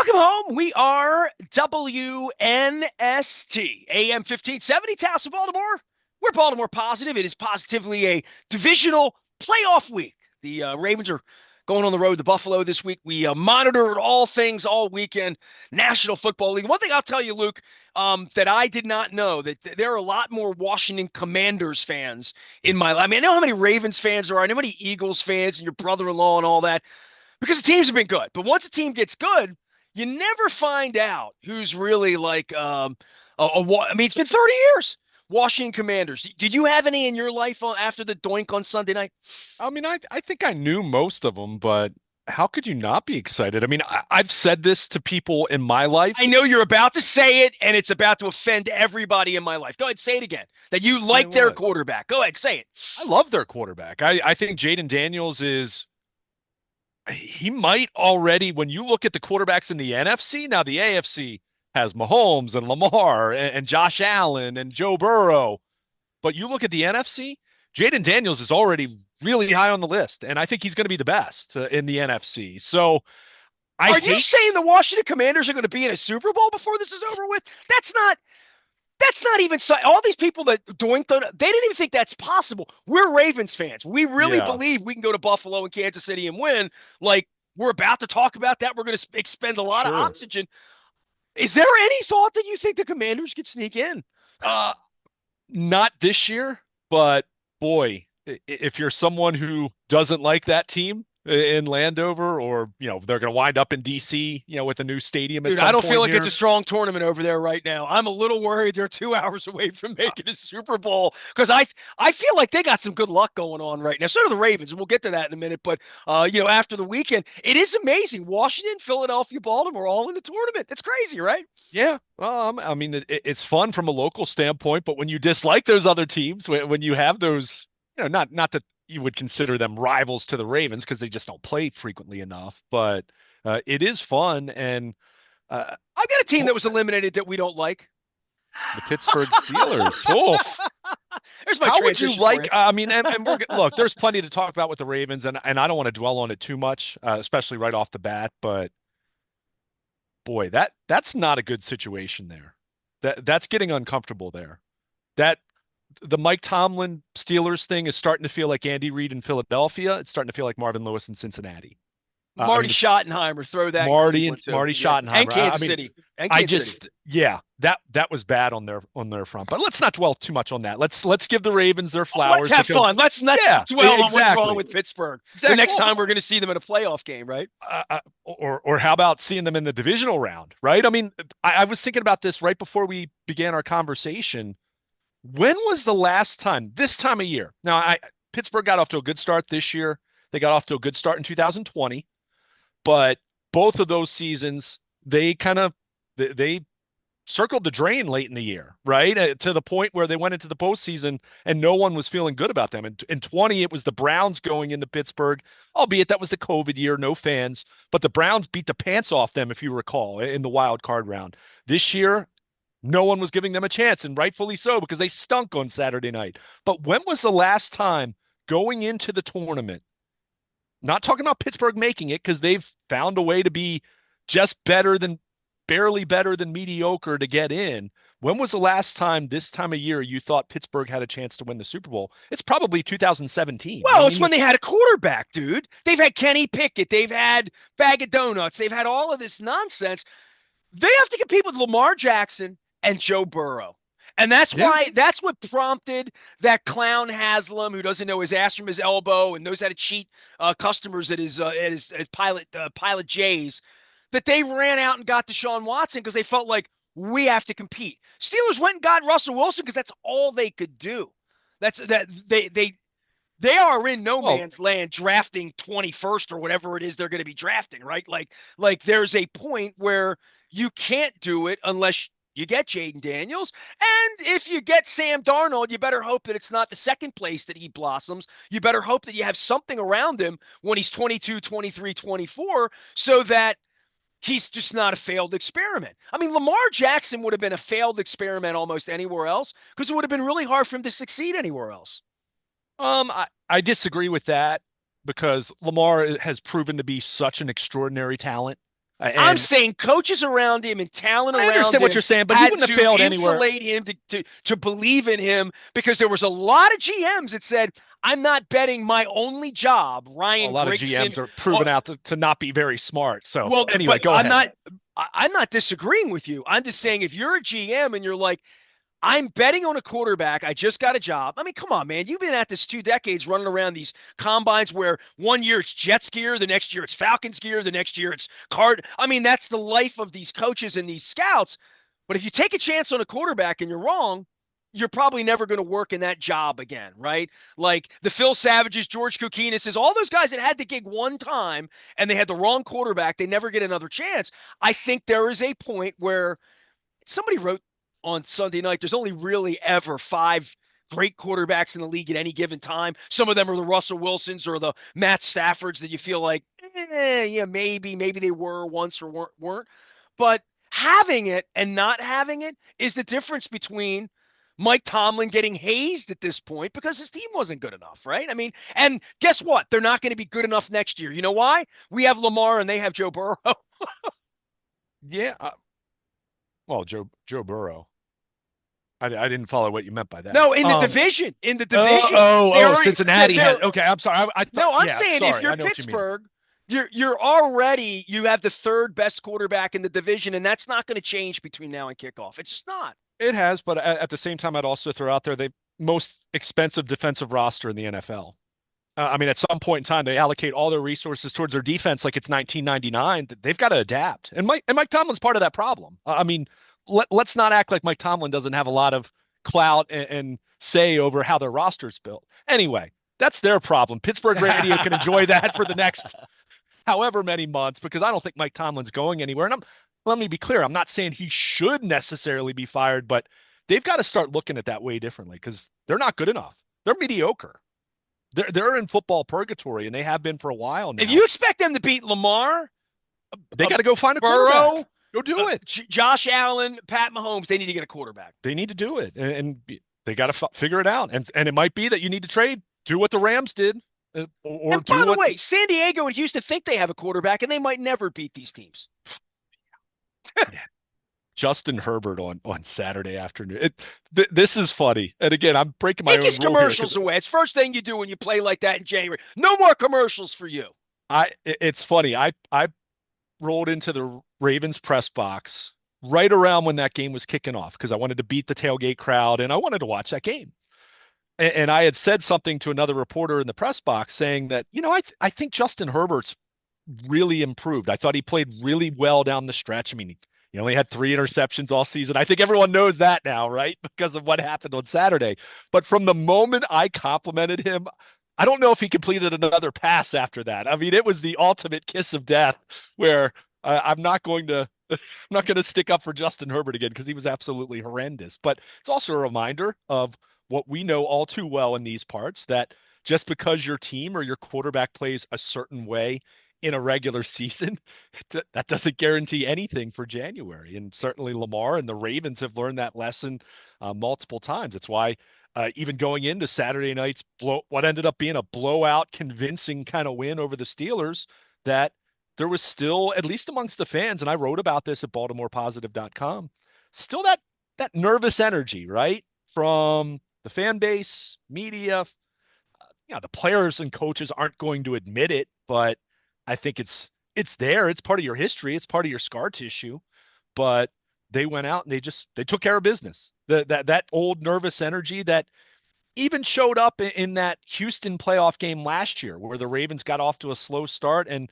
Welcome home. We are WNST, AM 1570, Taos of Baltimore. We're Baltimore positive. It is positively a divisional playoff week. The Ravens are going on the road to Buffalo this week. We monitored all things all weekend. National Football League. One thing I'll tell you, Luke, that I did not know, that there are a lot more Washington Commanders fans in my life. I mean, I know how many Ravens fans there are. I know how many Eagles fans and your brother-in-law and all that, because the teams have been good. But once a team gets good, you never find out who's really like I mean, it's been 30 years. Washington Commanders. Did you have any in your life after the doink on Sunday night? I think I knew most of them, but how could you not be excited? I've said this to people in my I life. know you're about to say it, and it's about to offend everybody in my life. Go ahead, say it again. That you Say like their what? quarterback. Go ahead, say it. I love their quarterback. I think Jaden Daniels he might already, when you look at the quarterbacks in the NFC, now the AFC has Mahomes and Lamar and Josh Allen and Joe Burrow. But you look at the NFC, Jaden Daniels is already really high on the list, and I think he's going to be the best in the NFC. So I Are you hate. saying the Washington Commanders are going to be in a Super Bowl before this is over with? That's not even all these people that doinked on, they didn't even think that's possible. We're Ravens fans. We really Yeah, believe we can go to Buffalo and Kansas City and win. Like, we're about to talk about that. We're going to expend a lot of sure. oxygen. Is there any thought that you think the Commanders could sneak in? Uh, Not this year, but boy, if you're someone who doesn't like that team in Landover, or they're going to wind up in DC, with a new stadium at Dude, I some don't feel point like it's a here. strong tournament over there right now. I'm a little worried they're 2 hours away from making a Super Bowl, because I feel like they got some good luck going on right now. So do the Ravens, and we'll get to that in a minute. But after the weekend, it is amazing. Washington, Philadelphia, Baltimore, all in the tournament. It's crazy, right? Yeah, well, it's fun from a local standpoint, but when you dislike those other teams, when you have those, not that you would consider them rivals to the Ravens because they just don't play frequently enough, but it is fun. And uh, I've got a team oh, that was eliminated that we don't like. the Pittsburgh Steelers. Oh, There's my how would you transition for you. like? And look, there's plenty to talk about with the Ravens, and I don't want to dwell on it too much, especially right off the bat, but boy, that's not a good situation there. That's getting uncomfortable there. That the Mike Tomlin Steelers thing is starting to feel like Andy Reid in Philadelphia. It's starting to feel like Marvin Lewis in Cincinnati. Marty It's Schottenheimer, throw that in Marty and Cleveland too. Marty Yeah, and Schottenheimer. Kansas City, and I Kansas City. just yeah, that was bad on their front. But let's not dwell too much on that. Let's give the Ravens their Let's flowers have because fun. Let's yeah, dwell on what's wrong exactly. with Pittsburgh. The Exactly. next time we're going to see them in a playoff game, right? Or how about seeing them in the divisional round, right? I was thinking about this right before we began our conversation. When was the last time, this time of year? Now, Pittsburgh got off to a good start this year. They got off to a good start in 2020, but both of those seasons, they circled the drain late in the year, right? To the point where they went into the postseason and no one was feeling good about them. In 20, it was the Browns going into Pittsburgh, albeit that was the COVID year, no fans, but the Browns beat the pants off them, if you recall, in the wild card round. This year, no one was giving them a chance, and rightfully so, because they stunk on Saturday night. But when was the last time going into the tournament? Not talking about Pittsburgh making it, because they've found a way to be just barely better than mediocre to get in. When was the last time this time of year you thought Pittsburgh had a chance to win the Super Bowl? It's probably 2017. Well, it's when they had a quarterback, dude. They've had Kenny Pickett. They've had Bag of Donuts. They've had all of this nonsense. They have to compete with Lamar Jackson and Joe Burrow. And Yeah. that's what prompted that clown Haslam, who doesn't know his ass from his elbow and knows how to cheat customers at his Pilot J's, that they ran out and got Deshaun Watson because they felt like we have to compete. Steelers went and got Russell Wilson because that's all they could do. That's that they are in no Well, man's land drafting 21st or whatever it is they're going to be drafting, right? Like there's a point where you can't do it unless you get Jaden Daniels. And if you get Sam Darnold, you better hope that it's not the second place that he blossoms. You better hope that you have something around him when he's 22, 23, 24, so that he's just not a failed experiment. I mean, Lamar Jackson would have been a failed experiment almost anywhere else because it would have been really hard for him to succeed anywhere else. I disagree with that because Lamar has proven to be such an extraordinary talent. I'm And saying coaches around him and talent I around understand what him you're saying, but he had wouldn't have to failed anywhere. insulate him to believe in him, because there was a lot of GMs that said, I'm not betting my only job, Well, a Ryan lot of Grigson. GMs are proven out to not be very smart. So Well, anyway, but go ahead. I'm not disagreeing with you. I'm just saying, if you're a GM and you're like, I'm betting on a quarterback. I just got a job. I mean, come on, man. You've been at this 2 decades running around these combines where one year it's Jets gear, the next year it's Falcons gear, the next year it's Card. I mean, that's the life of these coaches and these scouts. But if you take a chance on a quarterback and you're wrong, you're probably never going to work in that job again, right? Like the Phil Savages, George Kokinis, all those guys that had the gig one time and they had the wrong quarterback, they never get another chance. I think there is a point where somebody wrote on Sunday night, there's only really ever five great quarterbacks in the league at any given time. Some of them are the Russell Wilsons or the Matt Staffords that you feel like, yeah, maybe they were once or weren't. But having it and not having it is the difference between Mike Tomlin getting hazed at this point because his team wasn't good enough, right? I mean, and guess what? They're not going to be good enough next year. You know why? We have Lamar and they have Joe Burrow. Yeah. Well, Joe Burrow. I didn't follow what you meant by that. No, in the division, Cincinnati they're had. Okay, I'm sorry. I thought. no, I'm Yeah, saying if sorry. you're I know what you mean. Pittsburgh, you have the third best quarterback in the division, and that's not going to change between now and kickoff. It's just not. It has, but at the same time, I'd also throw out there the most expensive defensive roster in the NFL. I mean, at some point in time, they allocate all their resources towards their defense like it's 1999. They've got to adapt, and Mike Tomlin's part of that problem. I mean, let's not act like Mike Tomlin doesn't have a lot of clout and say over how their roster's built. Anyway, that's their problem. Pittsburgh radio can enjoy that for the next however many months because I don't think Mike Tomlin's going anywhere. And let me be clear, I'm not saying he should necessarily be fired, but they've got to start looking at that way differently because they're not good enough. They're mediocre. They're in football purgatory, and they have been for a while now. If you expect them to beat Lamar, they got to go find a Burrow, quarterback. Go do it. Josh Allen, Pat Mahomes, they need to get a quarterback. They need to do it, and they got to figure it out. And it might be that you need to trade, do what the Rams did, or and by the way, San Diego and Houston think they have a quarterback, and they might never beat these teams. Justin Herbert on Saturday afternoon. This is funny. And again, I'm breaking my own rule commercials here away. It's first thing you do when you play like that in January. No more commercials for you. It's funny. I rolled into the Ravens press box right around when that game was kicking off because I wanted to beat the tailgate crowd and I wanted to watch that game. And I had said something to another reporter in the press box saying that, I think Justin Herbert's really improved. I thought he played really well down the stretch. I mean, he only had 3 interceptions all season. I think everyone knows that now, right? Because of what happened on Saturday. But from the moment I complimented him, I don't know if he completed another pass after that. I mean, it was the ultimate kiss of death where I'm not going to stick up for Justin Herbert again because he was absolutely horrendous. But it's also a reminder of what we know all too well in these parts, that just because your team or your quarterback plays a certain way in a regular season, that doesn't guarantee anything for January. And certainly Lamar and the Ravens have learned that lesson multiple times. It's why even going into Saturday night's what ended up being a blowout, convincing kind of win over the Steelers, that there was still, at least amongst the fans, and I wrote about this at BaltimorePositive.com, still that nervous energy, right? From the fan base, media, the players and coaches aren't going to admit it, but I think it's there. It's part of your history. It's part of your scar tissue. But they went out and they took care of business. That old nervous energy that even showed up in that Houston playoff game last year where the Ravens got off to a slow start. And,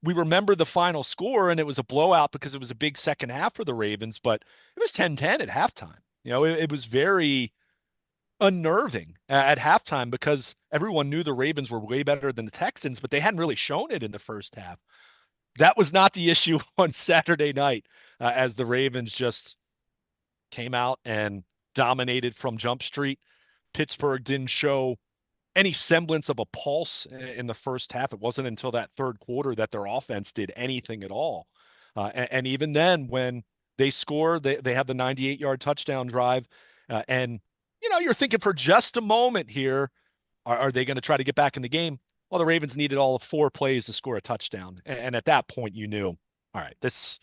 we remember the final score and it was a blowout because it was a big second half for the Ravens, but it was 10-10 at halftime. It was very unnerving at halftime because everyone knew the Ravens were way better than the Texans, but they hadn't really shown it in the first half. That was not the issue on Saturday night as the Ravens just came out and dominated from Jump Street. Pittsburgh didn't show any semblance of a pulse in the first half. It wasn't until that third quarter that their offense did anything at all. And even then, when they scored, they had the 98-yard touchdown drive. And you're thinking for just a moment here, are they going to try to get back in the game? Well, the Ravens needed all of 4 plays to score a touchdown. And at that point, you knew all right, this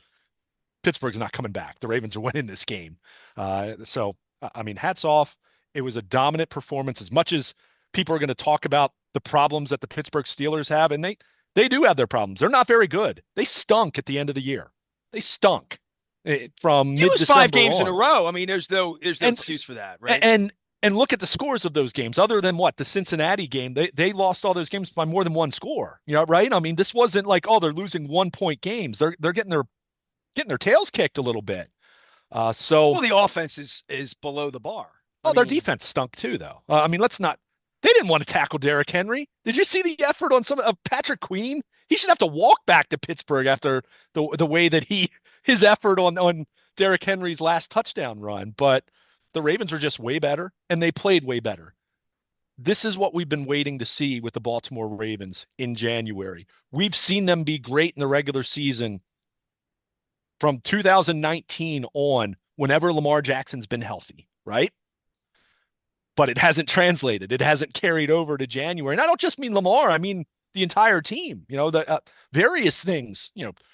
Pittsburgh's not coming back. The Ravens are winning this game. I mean, hats off. It was a dominant performance. As much as people are going to talk about the problems that the Pittsburgh Steelers have, and they do have their problems. They're not very good. They stunk at the end of the year. They stunk from You lose five mid-December games in a on. row. I mean, there's no And excuse for that, right? and look at the scores of those games. Other than what the Cincinnati game, they lost all those games by more than one score. Right? I mean, this wasn't like, oh, they're losing 1 point games. They're getting their tails kicked a little bit. So Well, the offense is below the bar. I Oh, their mean, defense stunk too, though. I mean, let's not. They didn't want to tackle Derrick Henry. Did you see the effort on some of Patrick Queen? He should have to walk back to Pittsburgh after the way that his effort on Derrick Henry's last touchdown run. But the Ravens are just way better, and they played way better. This is what we've been waiting to see with the Baltimore Ravens in January. We've seen them be great in the regular season from 2019 on, whenever Lamar Jackson's been healthy, right? But it hasn't translated. It hasn't carried over to January. And I don't just mean Lamar. I mean the entire team. The various things.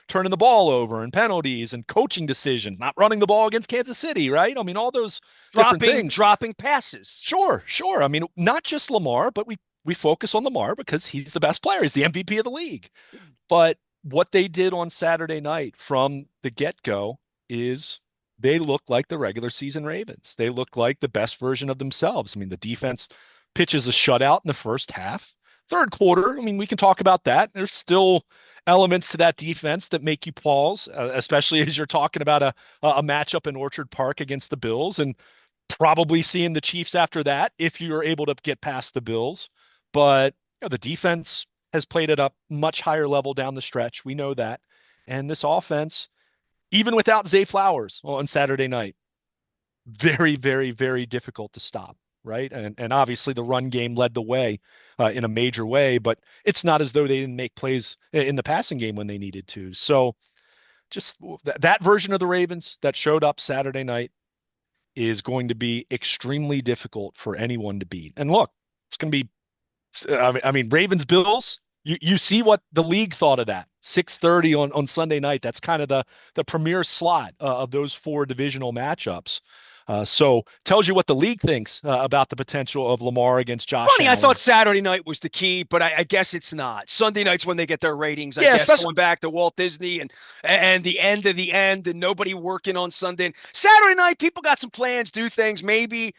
Turning the ball over and penalties and coaching decisions, not running the ball against Kansas City, right? I mean all those different things. dropping passes. Sure, sure. I mean not just Lamar, but we focus on Lamar because he's the best player. He's the MVP of the league. But what they did on Saturday night from the get-go is they look like the regular season Ravens. They look like the best version of themselves. I mean, the defense pitches a shutout in the first half. Third quarter, I mean, we can talk about that. There's still elements to that defense that make you pause, especially as you're talking about a matchup in Orchard Park against the Bills and probably seeing the Chiefs after that if you're able to get past the Bills. But the defense has played at a much higher level down the stretch. We know that. And this offense, even without Zay Flowers on Saturday night, very, very, very difficult to stop, right? And obviously the run game led the way in a major way, but it's not as though they didn't make plays in the passing game when they needed to. So just that version of the Ravens that showed up Saturday night is going to be extremely difficult for anyone to beat. And look, it's going to be, I mean, Ravens Bills. You see what the league thought of that. 6:30 on Sunday night. That's kind of the premier slot of those four divisional matchups. So tells you what the league thinks about the potential of Lamar against Josh Funny, I Allen. thought Saturday night was the key, but I guess it's not. Sunday night's when they get their ratings. I Yeah, guess especially going back to Walt Disney and the end of the end and nobody working on Sunday. And Saturday night, people got some plans, do things. Maybe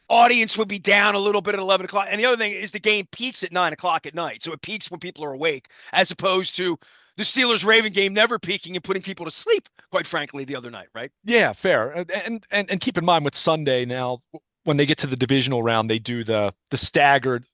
audience would be down a little bit at 11 o'clock. And the other thing is the game peaks at 9 o'clock at night. So it peaks when people are awake, as opposed to the Steelers Raven game never peaking and putting people to sleep, quite frankly, the other night, right? Yeah, fair. And keep in mind with Sunday now, when they get to the divisional round, they do the staggered,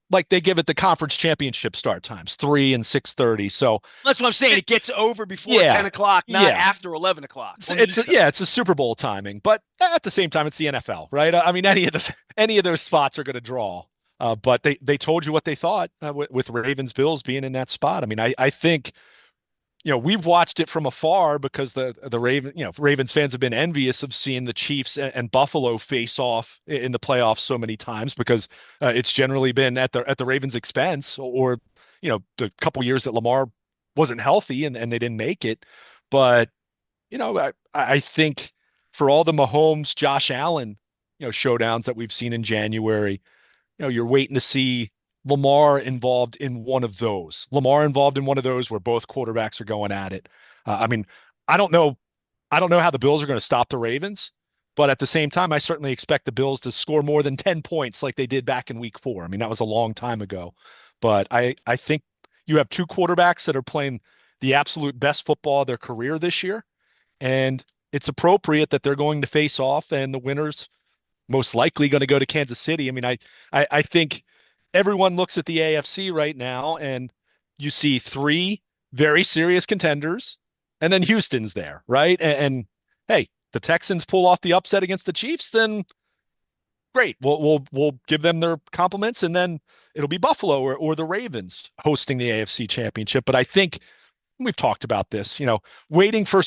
like they give it the conference championship start times, 3 and 6:30. So That's what I'm saying. It gets over before yeah, 10 o'clock, not yeah. after 11 o'clock. It's a Super Bowl timing, but at the same time, it's the NFL, right? I mean, any of those spots are going to draw. But they told you what they thought with Ravens Bills being in that spot. I mean, I think we've watched it from afar because the Ravens fans have been envious of seeing the Chiefs and Buffalo face off in the playoffs so many times because it's generally been at the Ravens' expense or the couple years that Lamar wasn't healthy and they didn't make it. But I think for all the Mahomes, Josh Allen, showdowns that we've seen in January, you're waiting to see Lamar involved in one of those. Lamar involved in one of those where both quarterbacks are going at it. I mean, I don't know. I don't know how the Bills are going to stop the Ravens, but at the same time, I certainly expect the Bills to score more than 10 points like they did back in week 4. I mean, that was a long time ago. But I think you have two quarterbacks that are playing the absolute best football of their career this year. And it's appropriate that they're going to face off and the winners most likely going to go to Kansas City. I mean, I think everyone looks at the AFC right now and you see 3 very serious contenders and then Houston's there, right? Hey, the Texans pull off the upset against the Chiefs, then great. We'll give them their compliments and then it'll be Buffalo or the Ravens hosting the AFC Championship. But I think we've talked about this, waiting for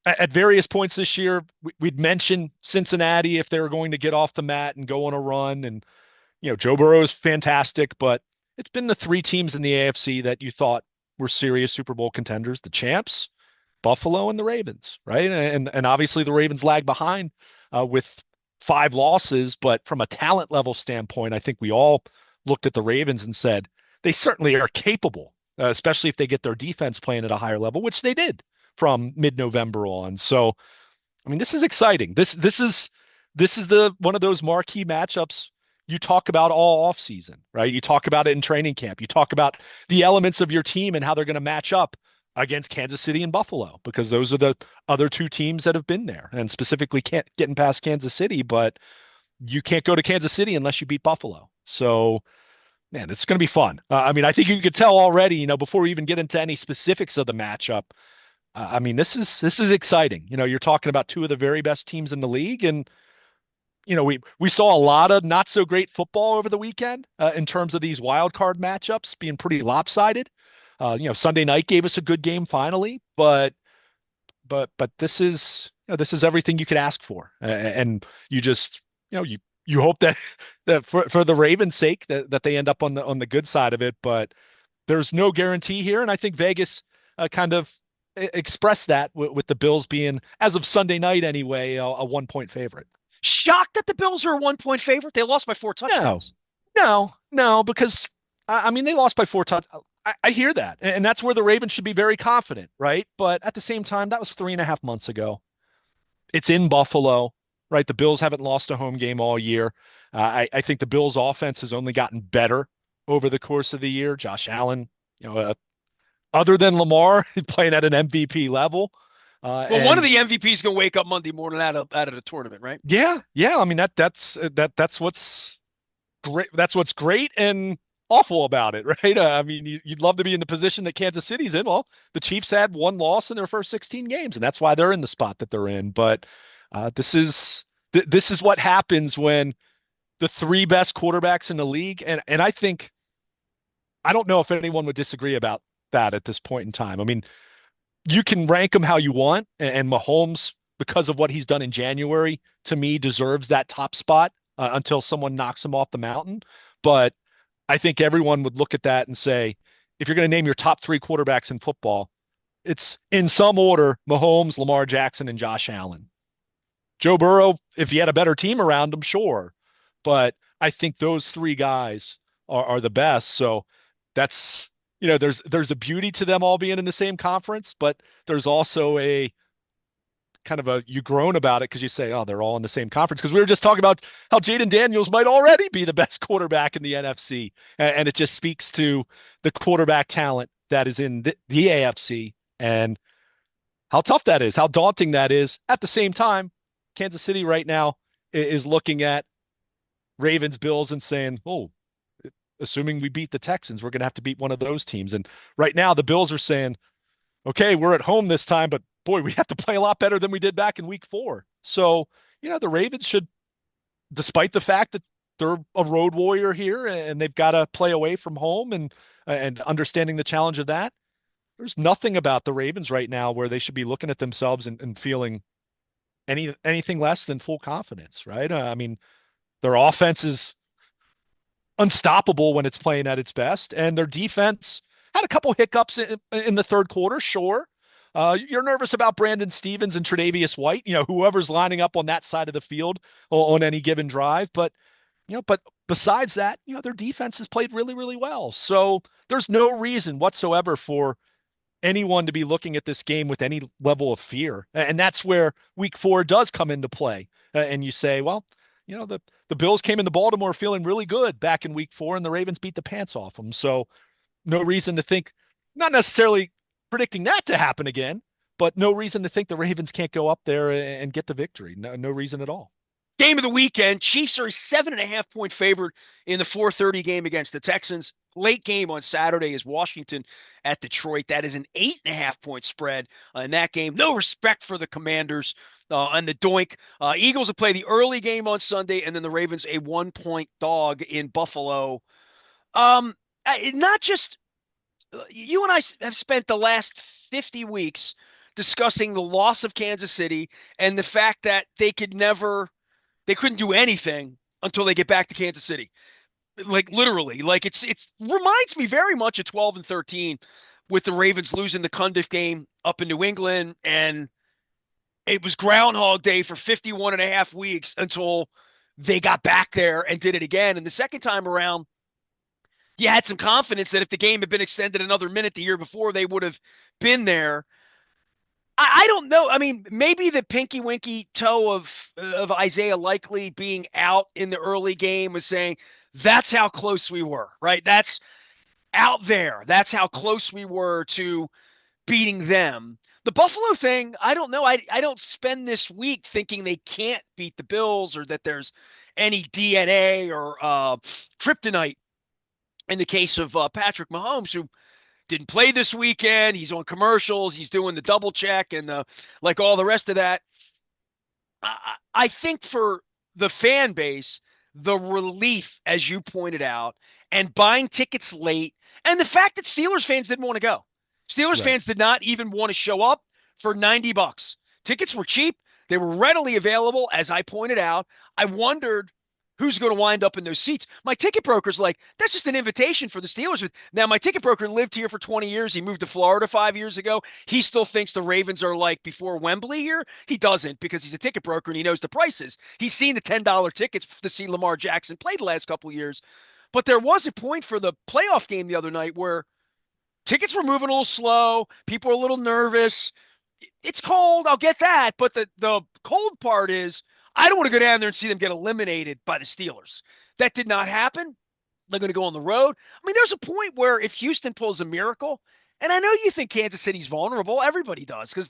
at various points this year, we'd mentioned Cincinnati if they were going to get off the mat and go on a run. And, Joe Burrow is fantastic, but it's been the 3 teams in the AFC that you thought were serious Super Bowl contenders, the champs, Buffalo and the Ravens, right? And obviously the Ravens lag behind with 5 losses, but from a talent level standpoint, I think we all looked at the Ravens and said they certainly are capable, especially if they get their defense playing at a higher level, which they did from mid-November on. So, I mean, this is exciting. This is the one of those marquee matchups you talk about all offseason, right? You talk about it in training camp. You talk about the elements of your team and how they're going to match up against Kansas City and Buffalo, because those are the other two teams that have been there, and specifically can't getting past Kansas City, but you can't go to Kansas City unless you beat Buffalo. So, man, it's going to be fun. I mean, I think you could tell already, before we even get into any specifics of the matchup. I mean, this is exciting. You're talking about two of the very best teams in the league, and we saw a lot of not so great football over the weekend in terms of these wild card matchups being pretty lopsided. Sunday night gave us a good game finally, but this is everything you could ask for, and you just you hope that for the Ravens' sake that they end up on the good side of it, but there's no guarantee here, and I think Vegas kind of expressed that with the Bills being, as of Sunday night anyway, a 1-point favorite. Shocked that the Bills are a 1-point favorite. They lost by 4 No, touchdowns. no, because I mean they lost by 4 touchdowns. I hear that, and that's where the Ravens should be very confident, right? But at the same time, that was 3.5 months ago. It's in Buffalo, right? The Bills haven't lost a home game all year. I think the Bills' offense has only gotten better over the course of the year. Josh Allen, other than Lamar, playing at an MVP level. Well, one of And the MVPs gonna wake up Monday morning out of the tournament, right? yeah. I mean that's what's great. That's what's great and awful about it, right? I mean, you'd love to be in the position that Kansas City's in. Well, the Chiefs had one loss in their first 16 games, and that's why they're in the spot that they're in. But this is what happens when the three best quarterbacks in the league, and I think I don't know if anyone would disagree about that at this point in time. I mean, you can rank him how you want, and Mahomes, because of what he's done in January, to me deserves that top spot until someone knocks him off the mountain. But I think everyone would look at that and say, if you're going to name your top three quarterbacks in football, it's in some order: Mahomes, Lamar Jackson, and Josh Allen. Joe Burrow, if he had a better team around him, sure, but I think those three guys are the best. So that's there's a beauty to them all being in the same conference, but there's also a kind of you groan about it because you say, oh, they're all in the same conference. Because we were just talking about how Jaden Daniels might already be the best quarterback in the NFC, and it just speaks to the quarterback talent that is in the AFC and how tough that is, how daunting that is. At the same time, Kansas City right now is looking at Ravens, Bills, and saying, oh, assuming we beat the Texans, we're going to have to beat one of those teams. And right now, the Bills are saying, okay, we're at home this time, but boy, we have to play a lot better than we did back in week 4. So, the Ravens should, despite the fact that they're a road warrior here and they've got to play away from home and understanding the challenge of that, there's nothing about the Ravens right now where they should be looking at themselves and feeling anything less than full confidence, right? I mean, their offense is unstoppable when it's playing at its best, and their defense had a couple hiccups in the third quarter, sure. You're nervous about Brandon Stevens and Tre'Davious White, whoever's lining up on that side of the field on any given drive. But besides that, their defense has played really, really well. So there's no reason whatsoever for anyone to be looking at this game with any level of fear. And that's where week 4 does come into play. And you say, well, the Bills came into Baltimore feeling really good back in week 4, and the Ravens beat the pants off them. So no reason to think, not necessarily predicting that to happen again, but no reason to think the Ravens can't go up there and get the victory. No reason at all. Game of the weekend, Chiefs are a 7.5-point favorite in the 4:30 game against the Texans. Late game on Saturday is Washington at Detroit. That is an 8.5-point spread in that game. No respect for the Commanders and the Doink. Eagles will play the early game on Sunday, and then the Ravens a 1-point dog in Buffalo. Not just you and I have spent the last 50 weeks discussing the loss of Kansas City and the fact that they couldn't do anything until they get back to Kansas City. Like literally, like it reminds me very much of 12 and 13 with the Ravens losing the Cundiff game up in New England, and it was Groundhog Day for 51 and a half weeks until they got back there and did it again. And the second time around, you had some confidence that if the game had been extended another minute the year before, they would have been there. I don't know. I mean, maybe the pinky winky toe of Isaiah Likely being out in the early game was saying that's how close we were, right? That's out there. That's how close we were to beating them. The Buffalo thing, I don't know. I don't spend this week thinking they can't beat the Bills or that there's any DNA or kryptonite in the case of Patrick Mahomes, who didn't play this weekend. He's on commercials. He's doing the double check and like all the rest of that. I think for the fan base, the relief, as you pointed out, and buying tickets late, and the fact that Steelers fans didn't want to go. Steelers fans did not even want to show up for $90. Tickets were cheap. They were readily available, as I pointed out. I wondered who's going to wind up in those seats. My ticket broker's like, that's just an invitation for the Steelers. Now, my ticket broker lived here for 20 years. He moved to Florida 5 years ago. He still thinks the Ravens are like before Wembley here. He doesn't, because he's a ticket broker and he knows the prices. He's seen the $10 tickets to see Lamar Jackson play the last couple of years. But there was a point for the playoff game the other night where tickets were moving a little slow. People were a little nervous. It's cold. I'll get that. But the cold part is I don't want to go down there and see them get eliminated by the Steelers. That did not happen. They're going to go on the road. I mean, there's a point where if Houston pulls a miracle, and I know you think Kansas City's vulnerable. Everybody does, because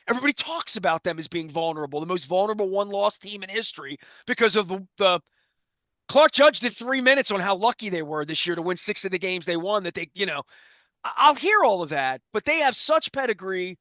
everybody talks about them as being vulnerable, the most vulnerable one-loss team in history because of the Clark Judge did 3 minutes on how lucky they were this year to win 6 of the games they won. I'll hear all of that, but they have such pedigree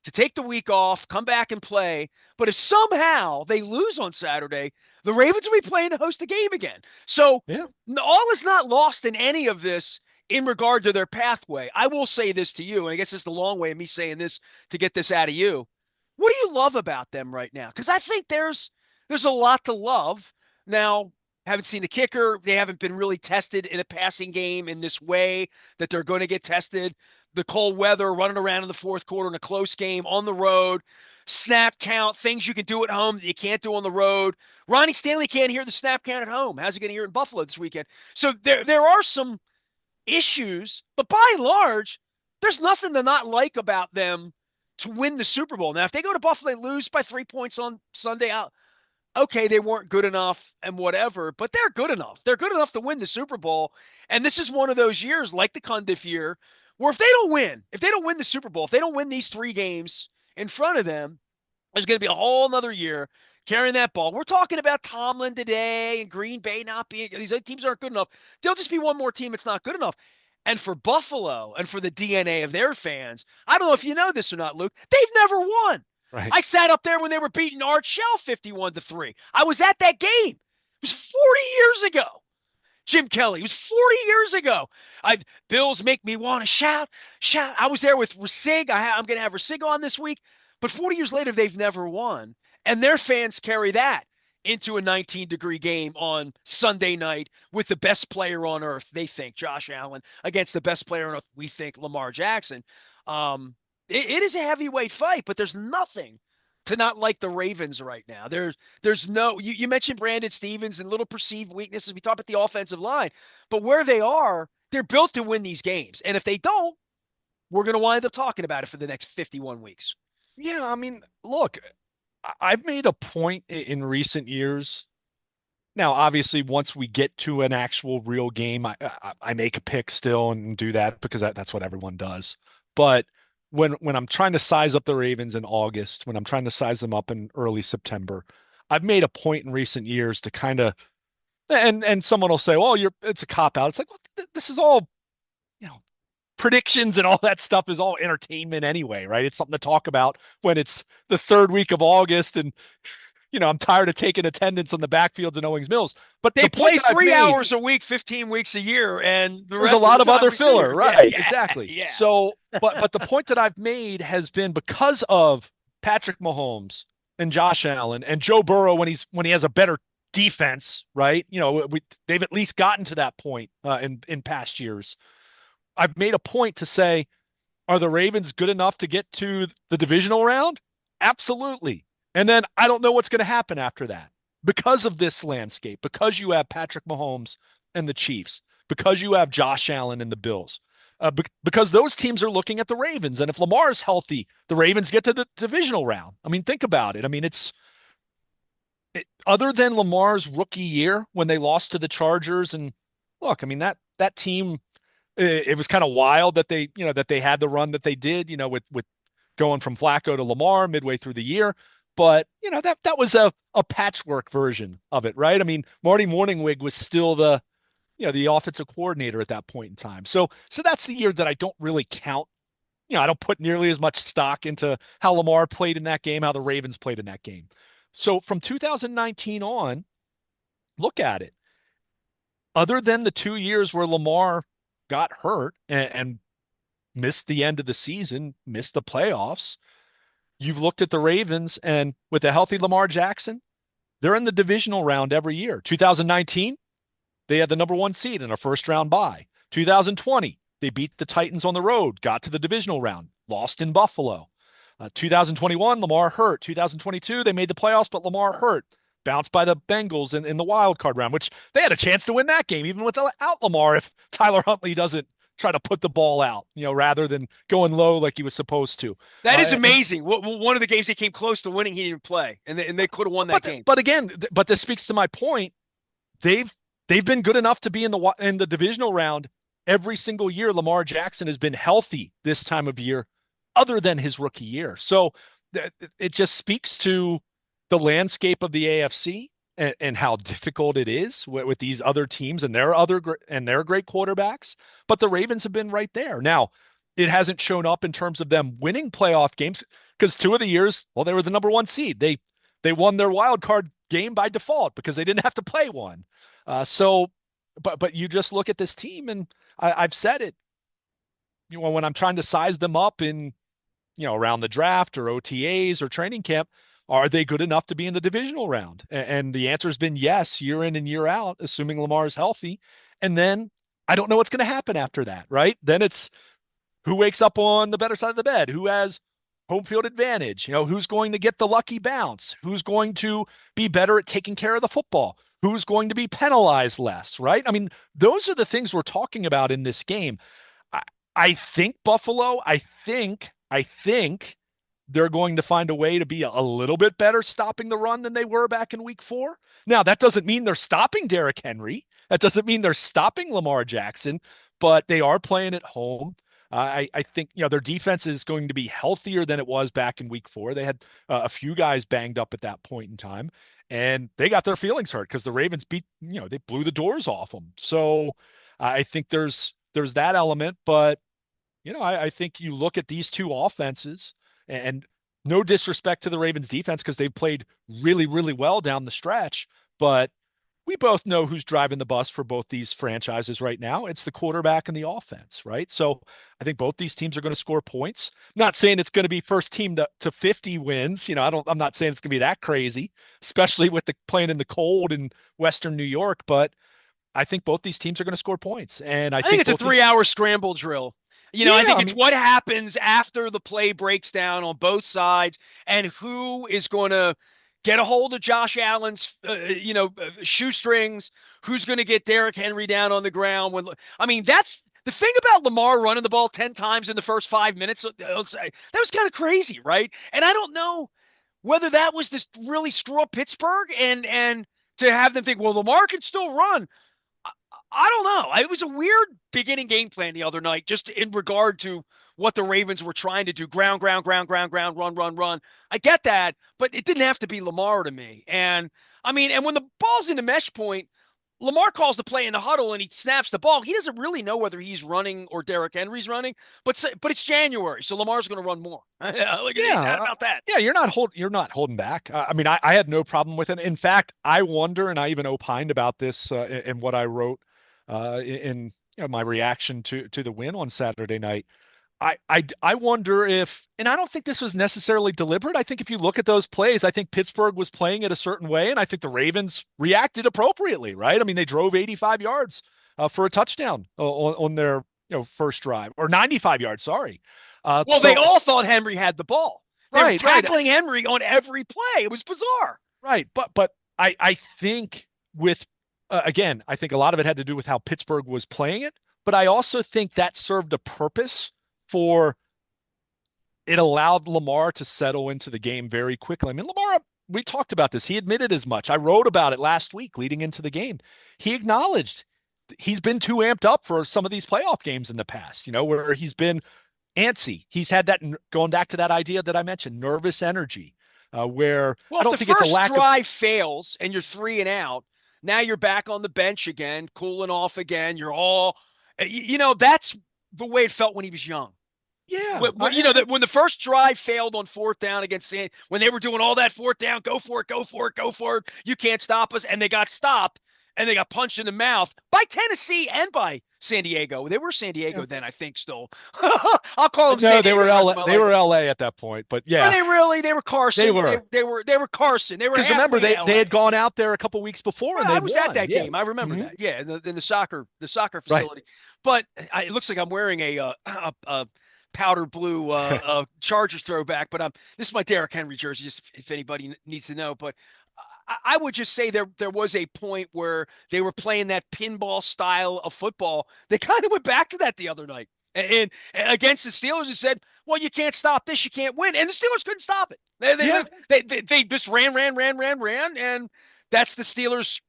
to take the week off, come back and play. But if somehow they lose on Saturday, the Ravens will be playing to host the game again. So all is not lost in any of this in regard to their pathway. I will say this to you, and I guess it's the long way of me saying this to get this out of you. What do you love about them right now? Because I think there's a lot to love. Now, haven't seen the kicker. They haven't been really tested in a passing game in this way that they're going to get tested. The cold weather, running around in the fourth quarter in a close game on the road, snap count, things you can do at home that you can't do on the road. Ronnie Stanley can't hear the snap count at home. How's he going to hear it in Buffalo this weekend? So there are some issues, but by and large, there's nothing to not like about them to win the Super Bowl. Now, if they go to Buffalo and lose by 3 points on Sunday, okay, they weren't good enough and whatever, but they're good enough. They're good enough to win the Super Bowl. And this is one of those years, like the Cundiff year, where if they don't win the Super Bowl, if they don't win these 3 games in front of them, there's going to be a whole nother year carrying that ball. We're talking about Tomlin today and Green Bay not being – these other teams aren't good enough. They'll just be one more team that's not good enough. And for Buffalo and for the DNA of their fans, I don't know if you know this or not, Luke, they've never won. Right. I sat up there when they were beating Art Shell 51-3. I was at that game. It was 40 years ago. Jim Kelly. It was 40 years ago. Bills make me want to shout. I was there with Rasig. I'm going to have Rasig on this week. But 40 years later, they've never won. And their fans carry that into a 19-degree game on Sunday night with the best player on earth, they think, Josh Allen, against the best player on earth, we think, Lamar Jackson. It is a heavyweight fight, but there's nothing to not like the Ravens right now. There's no – you mentioned Brandon Stevens and little perceived weaknesses. We talked about the offensive line. But where they are, they're built to win these games. And if they don't, we're going to wind up talking about it for the next 51 weeks. Yeah, I mean, look, I've made a point in recent years. Now, obviously, once we get to an actual real game, I make a pick still and do that because that's what everyone does. But when I'm trying to size up the Ravens in August, when I'm trying to size them up in early September, I've made a point in recent years to kind of, and someone will say, well, it's a cop out. It's like, well, this is all, predictions and all that stuff is all entertainment anyway, right? It's something to talk about when it's the 3rd week of August and, I'm tired of taking attendance on the backfields in Owings Mills. But they play 3 hours a week, 15 weeks a year, and the rest there's a lot of other filler, filler, right? Yeah, exactly. Yeah. So, but the point that I've made has been because of Patrick Mahomes and Josh Allen and Joe Burrow when he has a better defense, right? They've at least gotten to that point in past years. I've made a point to say, are the Ravens good enough to get to the divisional round? Absolutely. And then I don't know what's going to happen after that because of this landscape, because you have Patrick Mahomes and the Chiefs, because you have Josh Allen and the Bills, because those teams are looking at the Ravens. And if Lamar is healthy, the Ravens get to the divisional round. I mean, think about it. I mean, other than Lamar's rookie year when they lost to the Chargers, and look, I mean that team, it was kind of wild that they had the run that they did, with going from Flacco to Lamar midway through the year. But that was a patchwork version of it, right? I mean, Marty Morningwig was still the offensive coordinator at that point in time. So that's the year that I don't really count. I don't put nearly as much stock into how Lamar played in that game, how the Ravens played in that game. So from 2019 on, look at it. Other than the 2 years where Lamar got hurt and missed the end of the season, missed the playoffs, you've looked at the Ravens, and with a healthy Lamar Jackson, they're in the divisional round every year. 2019, they had the number one seed in a first round bye. 2020, they beat the Titans on the road, got to the divisional round, lost in Buffalo. 2021, Lamar hurt. 2022, they made the playoffs, but Lamar hurt. Bounced by the Bengals in the wild card round, which they had a chance to win that game, even without Lamar, if Tyler Huntley doesn't try to put the ball out, rather than going low like he was supposed to. That is amazing. One of the games they came close to winning, he didn't play, and they could have won that game. But again, this speaks to my point. They've been good enough to be in the divisional round every single year. Lamar Jackson has been healthy this time of year, other than his rookie year. So it just speaks to the landscape of the AFC and how difficult it is with these other teams and their great quarterbacks. But the Ravens have been right there. Now, it hasn't shown up in terms of them winning playoff games, because 2 of the years, well, they were the number one seed. They won their wild card game by default because they didn't have to play one. But you just look at this team, and I've said it. When I'm trying to size them up in around the draft or OTAs or training camp, are they good enough to be in the divisional round? And the answer has been yes, year in and year out, assuming Lamar is healthy. And then I don't know what's going to happen after that, right? Then it's who wakes up on the better side of the bed, who has home field advantage, who's going to get the lucky bounce, who's going to be better at taking care of the football, who's going to be penalized less, right? I mean, those are the things we're talking about in this game. I think Buffalo, I think they're going to find a way to be a little bit better stopping the run than they were back in week 4. Now, that doesn't mean they're stopping Derrick Henry. That doesn't mean they're stopping Lamar Jackson, but they are playing at home. I think, their defense is going to be healthier than it was back in week 4. They had a few guys banged up at that point in time, and they got their feelings hurt because the Ravens they blew the doors off them. So I think there's that element, but I think you look at these two offenses, and no disrespect to the Ravens defense because they've played really, really well down the stretch, but we both know who's driving the bus for both these franchises right now. It's the quarterback and the offense, right? So I think both these teams are going to score points. Not saying it's going to be first team to 50 wins. I'm not saying it's going to be that crazy, especially with the playing in the cold in Western New York, but I think both these teams are going to score points. And I think it's a 3-hour scramble drill. I think it's what happens after the play breaks down on both sides, and who is going to get a hold of Josh Allen's, shoestrings, who's going to get Derrick Henry down on the ground. That's the thing about Lamar running the ball 10 times in the first 5 minutes. That was kind of crazy, right? And I don't know whether that was to really screw up Pittsburgh and to have them think, well, Lamar can still run. I don't know. It was a weird beginning game plan the other night, just in regard to what the Ravens were trying to do. Ground, run. I get that, but it didn't have to be Lamar to me. And when the ball's in the mesh point, Lamar calls the play in the huddle and he snaps the ball. He doesn't really know whether he's running or Derrick Henry's running, but it's January, so Lamar's going to run more. How about that? Yeah, you're not holding back. I had no problem with it. In fact, I wonder, and I even opined about this in what I wrote in my reaction to the win on Saturday night. I wonder if, and I don't think this was necessarily deliberate. I think if you look at those plays, I think Pittsburgh was playing it a certain way, and I think the Ravens reacted appropriately, right? They drove 85 yards for a touchdown on their first drive or 95 yards. Sorry. Well, they all thought Henry had the ball. They were right, tackling Henry on every play. It was bizarre. right. But I think with again, I think a lot of it had to do with how Pittsburgh was playing it. But I also think that served a purpose for it allowed Lamar to settle into the game very quickly. I mean, Lamar, we talked about this. He admitted as much. I wrote about it last week leading into the game. He acknowledged he's been too amped up for some of these playoff games in the past, where he's been antsy. He's had that, going back to that idea that I mentioned, nervous energy, where I don't think it's a lack of. Well, if the first drive fails and you're 3 and out, now you're back on the bench again, cooling off again. You're all, that's the way it felt when he was young. Yeah. When the first drive failed on 4th down against when they were doing all that 4th down, go for it, go for it, go for it. You can't stop us. And they got stopped and they got punched in the mouth by Tennessee and by San Diego. They were San Diego then, I think, still. I'll call them San Diego. No, they were LA at that point, but yeah. They were Carson. They were Carson. They were, because remember they had gone out there a couple weeks before and I they was won. At that game. I remember that. Yeah, in the soccer facility. Right. But it looks like I'm wearing a powder blue Chargers throwback, but this is my Derrick Henry jersey, just if anybody needs to know. But I would just say there was a point where they were playing that pinball style of football. They kind of went back to that the other night and against the Steelers and said, well, you can't stop this, you can't win. And the Steelers couldn't stop it. They just ran, and that's the Steelers,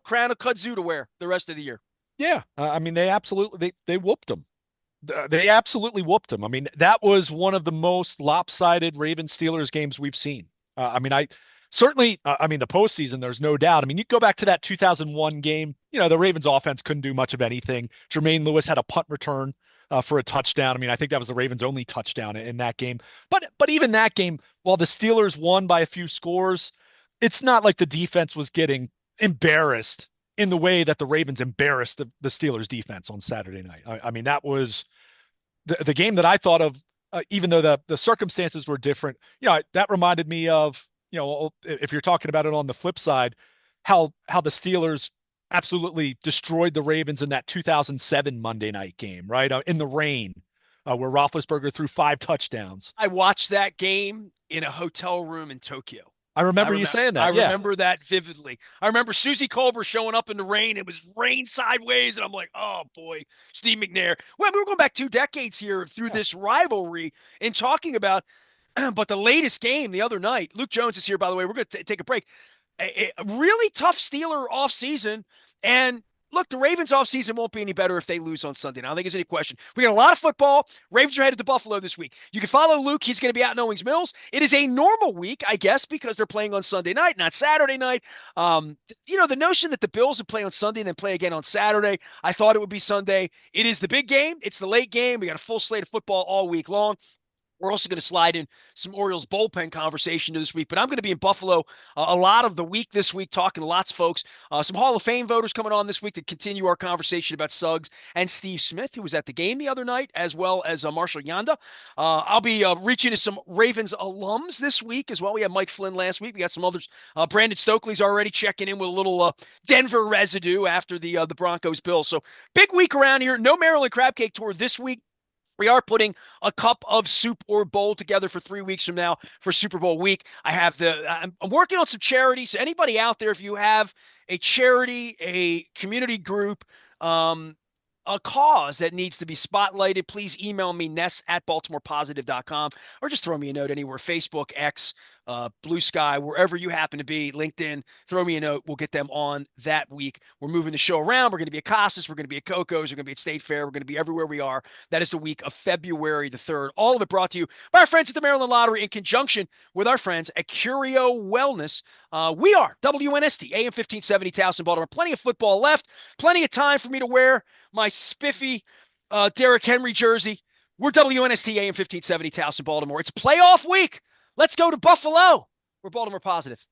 crown of kudzu to wear the rest of the year. Yeah, I mean, they absolutely they whooped them. They absolutely whooped them. I mean, that was one of the most lopsided Ravens-Steelers games we've seen. I mean, the postseason, there's no doubt. I mean, you go back to that 2001 game, the Ravens offense couldn't do much of anything. Jermaine Lewis had a punt return for a touchdown. I mean, I think that was the Ravens' only touchdown in that game. But even that game, while the Steelers won by a few scores, it's not like the defense was getting embarrassed in the way that the Ravens embarrassed the Steelers defense on Saturday night. I mean, that was the game that I thought of, even though the circumstances were different. That reminded me of, if you're talking about it on the flip side, how the Steelers absolutely destroyed the Ravens in that 2007 Monday night game, right? In the rain, where Roethlisberger threw 5 touchdowns. I watched that game in a hotel room in Tokyo. I remember you saying that. I remember that vividly. I remember Susie Colbert showing up in the rain. It was rain sideways, and I'm like, oh, boy, Steve McNair. Well, we were going back 2 decades here through this rivalry and talking about, but the latest game the other night, Luke Jones is here, by the way. We're going to take a break. A really tough Steeler offseason, and look, the Ravens offseason won't be any better if they lose on Sunday. Now, I don't think there's any question. We got a lot of football. Ravens are headed to Buffalo this week. You can follow Luke. He's going to be out in Owings Mills. It is a normal week, I guess, because they're playing on Sunday night, not Saturday night. The notion that the Bills would play on Sunday and then play again on Saturday, I thought it would be Sunday. It is the big game. It's the late game. We got a full slate of football all week long. We're also going to slide in some Orioles bullpen conversation this week, but I'm going to be in Buffalo a lot of the week this week, talking to lots of folks. Some Hall of Fame voters coming on this week to continue our conversation about Suggs and Steve Smith, who was at the game the other night, as well as Marshall Yanda. I'll be reaching to some Ravens alums this week as well. We had Mike Flynn last week. We got some others. Brandon Stokely's already checking in with a little Denver residue after the Broncos-Bills. So big week around here. No Maryland Crab Cake Tour this week. We are putting a cup of soup or bowl together for 3 weeks from now for Super Bowl week. I'm working on some charities. So anybody out there, if you have a charity, a community group, a cause that needs to be spotlighted, please email me, ness@baltimorepositive.com, or just throw me a note anywhere, Facebook, X, Blue Sky, wherever you happen to be, LinkedIn, throw me a note. We'll get them on that week. We're moving the show around. We're going to be at Costas. We're going to be at Coco's. We're going to be at State Fair. We're going to be everywhere we are. That is the week of February the 3rd. All of it brought to you by our friends at the Maryland Lottery in conjunction with our friends at Curio Wellness. We are WNST, AM 1570, Towson, Baltimore. Plenty of football left. Plenty of time for me to wear my spiffy Derrick Henry jersey. We're WNST, AM 1570, Towson, Baltimore. It's playoff week. Let's go to Buffalo. We're Baltimore Positive.